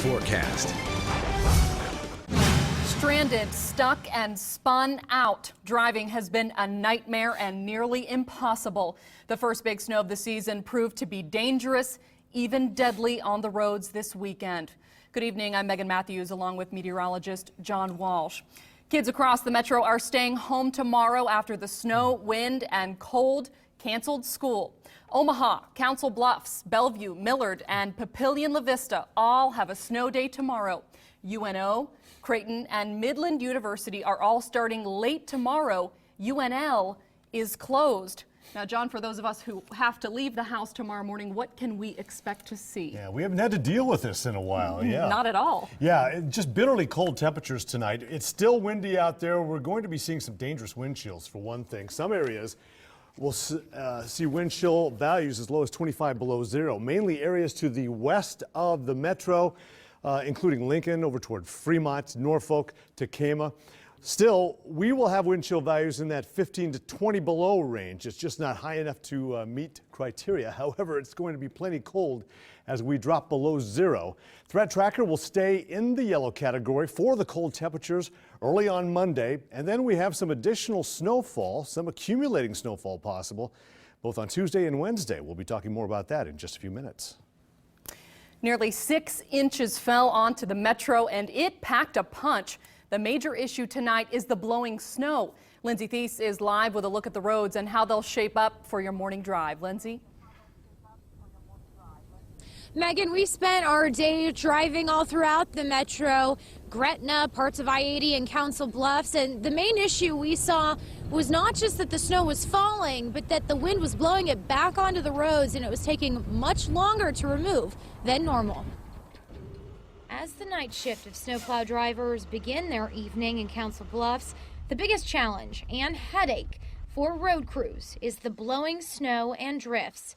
forecast. Stranded, stuck, and spun out. Driving has been a nightmare and nearly impossible. The first big snow of the season proved to be dangerous, even deadly on the roads this weekend. Good evening, I'm Megan Matthews along with meteorologist John Walsh. Kids across the metro are staying home tomorrow after the snow, wind, and cold canceled school. Omaha, Council Bluffs, Bellevue, Millard, and Papillion La Vista all have a snow day tomorrow. UNO, Creighton, and Midland University are all starting late tomorrow. UNL is closed. Now, John, for those of us who have to leave the house tomorrow morning, what can we expect to see? Yeah, we haven't had to deal with this in a while. Yeah, Not at all. Yeah, just bitterly cold temperatures tonight. It's still windy out there. We're going to be seeing some dangerous wind chills for one thing. Some areas will see wind chill values as low as 25 below zero, mainly areas to the west of the metro, including Lincoln, over toward Fremont, Norfolk, Tacoma. Still, we will have wind chill values in that 15 to 20 below range. It's just not high enough to meet criteria. However, it's going to be plenty cold as we drop below zero. Threat tracker will stay in the yellow category for the cold temperatures early on Monday. And then we have some additional snowfall, some accumulating snowfall possible, both on Tuesday and Wednesday. We'll be talking more about that in just a few minutes. Nearly 6 inches fell onto the metro, and it packed a punch. The major issue tonight is the blowing snow. Lindsay Thies is live with a look at the roads and how they'll shape up for your morning drive. Lindsay? Megan, we spent our day driving all throughout the metro, Gretna, parts of I-80 and Council Bluffs, and the main issue we saw was not just that the snow was falling, but that the wind was blowing it back onto the roads, and it was taking much longer to remove than normal. As the night shift of snowplow drivers begin their evening in Council Bluffs, the biggest challenge and headache for road crews is the blowing snow and drifts.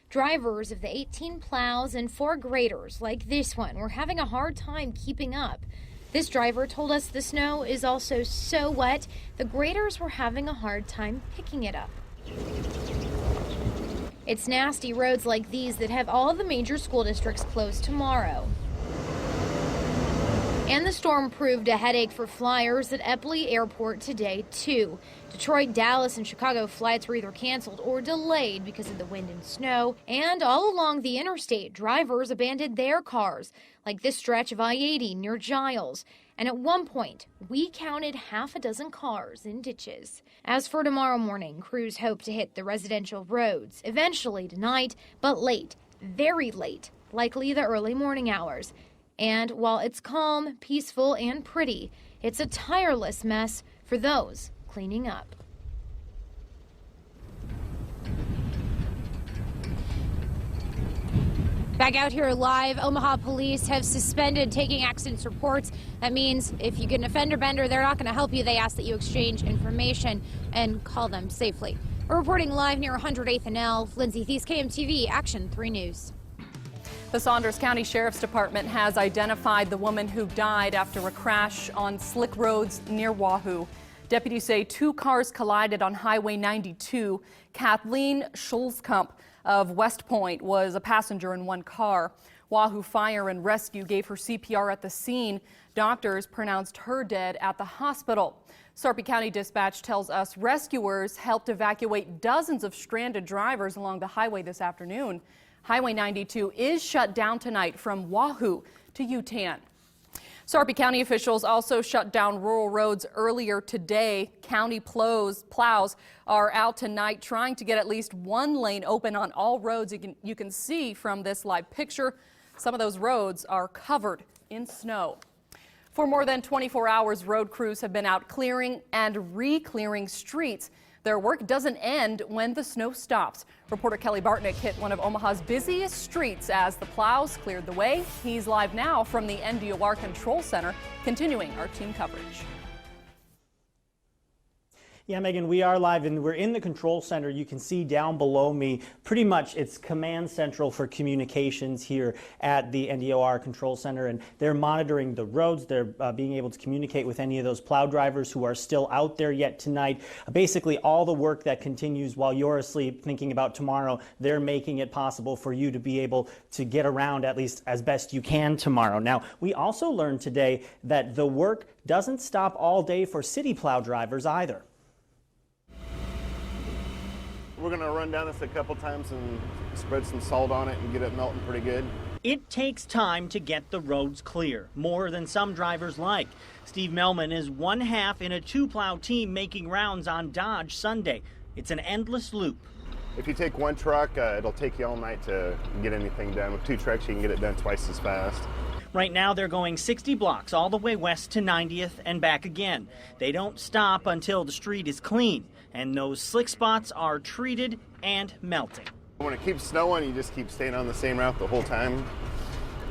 Drivers of the 18 plows and 4 graders like this one were having a hard time keeping up. This driver told us the snow is also so wet, the graders were having a hard time picking it up. It's nasty roads like these that have all the major school districts closed tomorrow. And the storm proved a headache for flyers at Eppley Airport today, too. Detroit, Dallas, and Chicago flights were either canceled or delayed because of the wind and snow. And all along the interstate, drivers abandoned their cars, like this stretch of I-80 near Giles. And at one point, we counted half a dozen cars in ditches. As for tomorrow morning, crews hope to hit the residential roads eventually tonight, but late, very late, likely the early morning hours. And while it's calm, peaceful, and pretty, it's a tireless mess for those cleaning up. Back out here live, Omaha police have suspended taking accidents reports. That means if you get an offender bender, they're not going to help you. They ask that you exchange information and call them safely. We're reporting live near 108th and L. Lindsay Thies, KMTV, Action 3 News. The Saunders County Sheriff's Department has identified the woman who died after a crash on slick roads near Wahoo. Deputies say 2 cars collided on Highway 92. Kathleen Schulzkamp of West Point was a passenger in one car. Wahoo Fire and Rescue gave her CPR at the scene. Doctors pronounced her dead at the hospital. Sarpy County Dispatch tells us rescuers helped evacuate dozens of stranded drivers along the highway this afternoon. Highway 92 is shut down tonight from Wahoo to Utan. Sarpy County officials also shut down rural roads earlier today. County plows are out tonight trying to get at least one lane open on all roads. You can see from this live picture, some of those roads are covered in snow. For more than 24 hours, road crews have been out clearing and re-clearing streets. Their work doesn't end when the snow stops. Reporter Kelly Bartnick hit one of Omaha's busiest streets as the plows cleared the way. He's live now from the NDOR Control Center, continuing our team coverage. Yeah, Megan, we are live and we're in the control center. You can see down below me, pretty much it's command central for communications here at the NDOR control center, and they're monitoring the roads. They're being able to communicate with any of those plow drivers who are still out there yet tonight. Basically, all the work that continues while you're asleep thinking about tomorrow, they're making it possible for you to be able to get around at least as best you can tomorrow. Now, we also learned today that the work doesn't stop all day for city plow drivers either. We're going to run down this a couple times and spread some salt on it and get it melting pretty good. It takes time to get the roads clear, more than some drivers like. Steve Melman is one half in a two-plow team making rounds on Dodge Sunday. It's an endless loop. If you take one truck, it'll take you all night to get anything done. With two trucks, you can get it done twice as fast. Right now, they're going 60 blocks all the way west to 90th and back again. They don't stop until the street is clean, and those slick spots are treated and melting. When it keeps snowing, you just keep staying on the same route the whole time.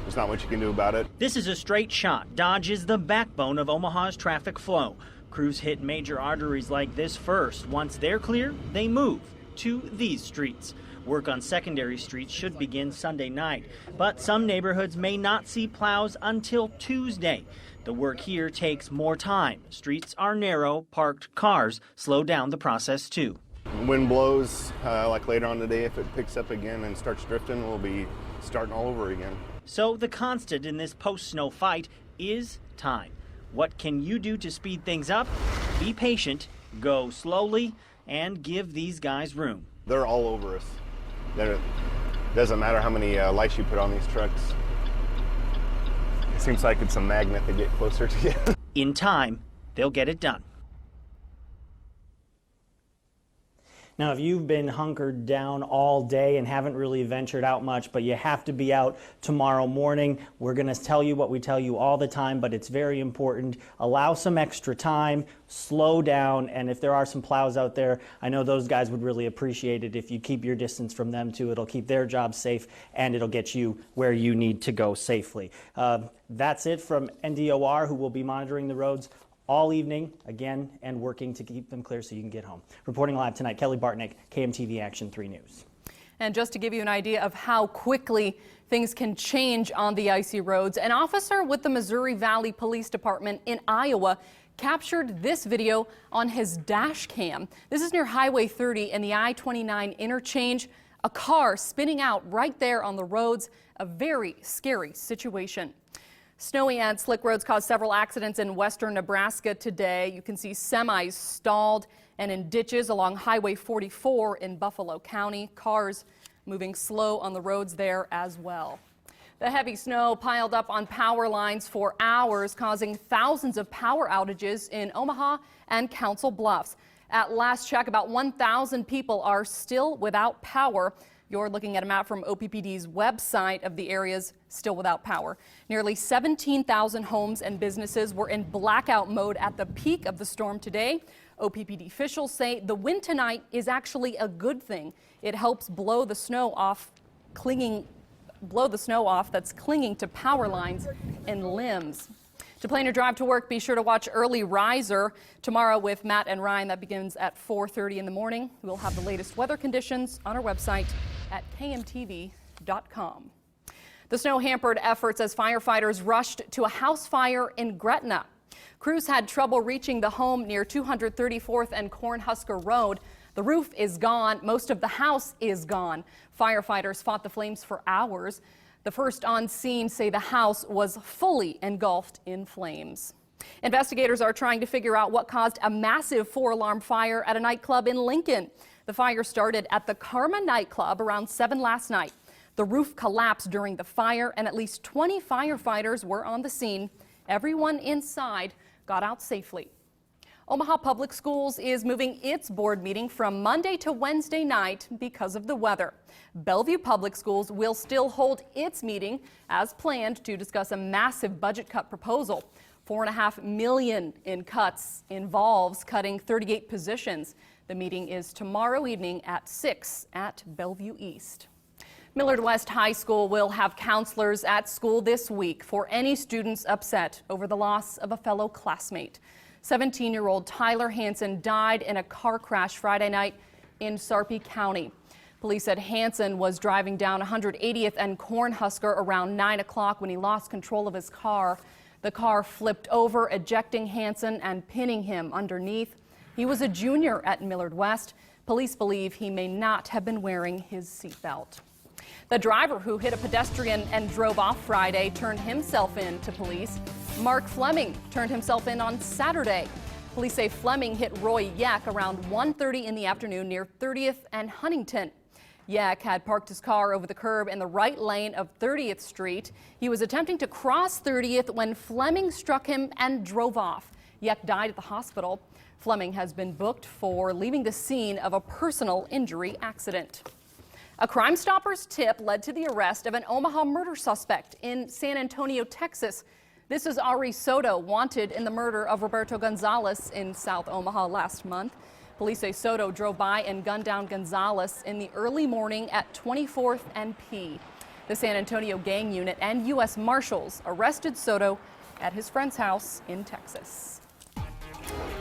There's not much you can do about it. This is a straight shot. Dodge is the backbone of Omaha's traffic flow. Crews hit major arteries like this first. Once they're clear, they move to these streets. Work on secondary streets should begin Sunday night, but some neighborhoods may not see plows until Tuesday. The work here takes more time. Streets are narrow, parked cars slow down the process too. Wind blows, like later on today, if it picks up again and starts drifting, we'll be starting all over again. So the constant in this post-snow fight is time. What can you do to speed things up? Be patient, go slowly, and give these guys room. They're all over us. It doesn't matter how many lights you put on these trucks. It seems like it's a magnet to get closer to you. In time, they'll get it done. Now, if you've been hunkered down all day and haven't really ventured out much, but you have to be out tomorrow morning, we're going to tell you what we tell you all the time, but it's very important. Allow some extra time, slow down, and if there are some plows out there, I know those guys would really appreciate it if you keep your distance from them too. It'll keep their job safe, and it'll get you where you need to go safely. That's it from NDOR, who will be monitoring the roads all evening, again, and working to keep them clear so you can get home. Reporting live tonight, Kelly Bartnick, KMTV Action 3 News. And just to give you an idea of how quickly things can change on the icy roads, an officer with the Missouri Valley Police Department in Iowa captured this video on his dash cam. This is near Highway 30 and the I-29 interchange. A car spinning out right there on the roads. A very scary situation. Snowy and slick roads caused several accidents in western Nebraska today. You can see semis stalled and in ditches along Highway 44 in Buffalo County. Cars moving slow on the roads there as well. The heavy snow piled up on power lines for hours, causing thousands of power outages in Omaha and Council Bluffs. At last check, about 1,000 people are still without power. You're looking at a map from OPPD's website of the areas still without power. Nearly 17,000 homes and businesses were in blackout mode at the peak of the storm today. OPPD officials say the wind tonight is actually a good thing. It helps blow the snow off that's clinging to power lines and limbs. To plan your drive to work, be sure to watch Early Riser tomorrow with Matt and Ryan. That begins at 4:30 in the morning. We'll have the latest weather conditions on our website at KMTV.com. The snow hampered efforts as firefighters rushed to a house fire in Gretna. Crews had trouble reaching the home near 234th and Cornhusker Road. The roof is gone. Most of the house is gone. Firefighters fought the flames for hours. The first on scene say the house was fully engulfed in flames. Investigators are trying to figure out what caused a massive 4-alarm fire at a nightclub in Lincoln. The fire started at the Karma nightclub around 7 last night. The roof collapsed during the fire and at least 20 firefighters were on the scene. Everyone inside got out safely. Omaha Public Schools is moving its board meeting from Monday to Wednesday night because of the weather. Bellevue Public Schools will still hold its meeting as planned to discuss a massive budget cut proposal. $4.5 million in cuts involves cutting 38 positions. The meeting is tomorrow evening at 6 at Bellevue East. Millard West High School will have counselors at school this week for any students upset over the loss of a fellow classmate. 17-year-old Tyler Hansen died in a car crash Friday night in Sarpy County. Police said Hansen was driving down 180th and Cornhusker around 9 o'clock when he lost control of his car. The car flipped over, ejecting Hansen and pinning him underneath. He was a junior at Millard West. Police believe he may not have been wearing his seatbelt. The driver who hit a pedestrian and drove off Friday turned himself in to police. Mark Fleming turned himself in on Saturday. Police say Fleming hit Roy Yeck around 1:30 in the afternoon near 30th and Huntington. Yeck had parked his car over the curb in the right lane of 30th Street. He was attempting to cross 30th when Fleming struck him and drove off. Yeck died at the hospital. Fleming has been booked for leaving the scene of a personal injury accident. A Crime Stoppers tip led to the arrest of an Omaha murder suspect in San Antonio, Texas. This is Ari Soto, wanted in the murder of Roberto Gonzalez in South Omaha last month. Police say Soto drove by and gunned down Gonzalez in the early morning at 24th and P. The San Antonio Gang Unit and U.S. Marshals arrested Soto at his friend's house in Texas.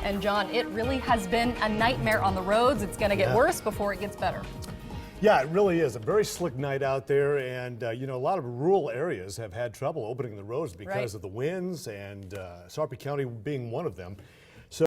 And John, it really has been a nightmare on the roads. It's going to get worse before it gets better. Yeah, it really is. A very slick night out there, and you know, a lot of rural areas have had trouble opening the roads because of the winds, and Sarpy County being one of them.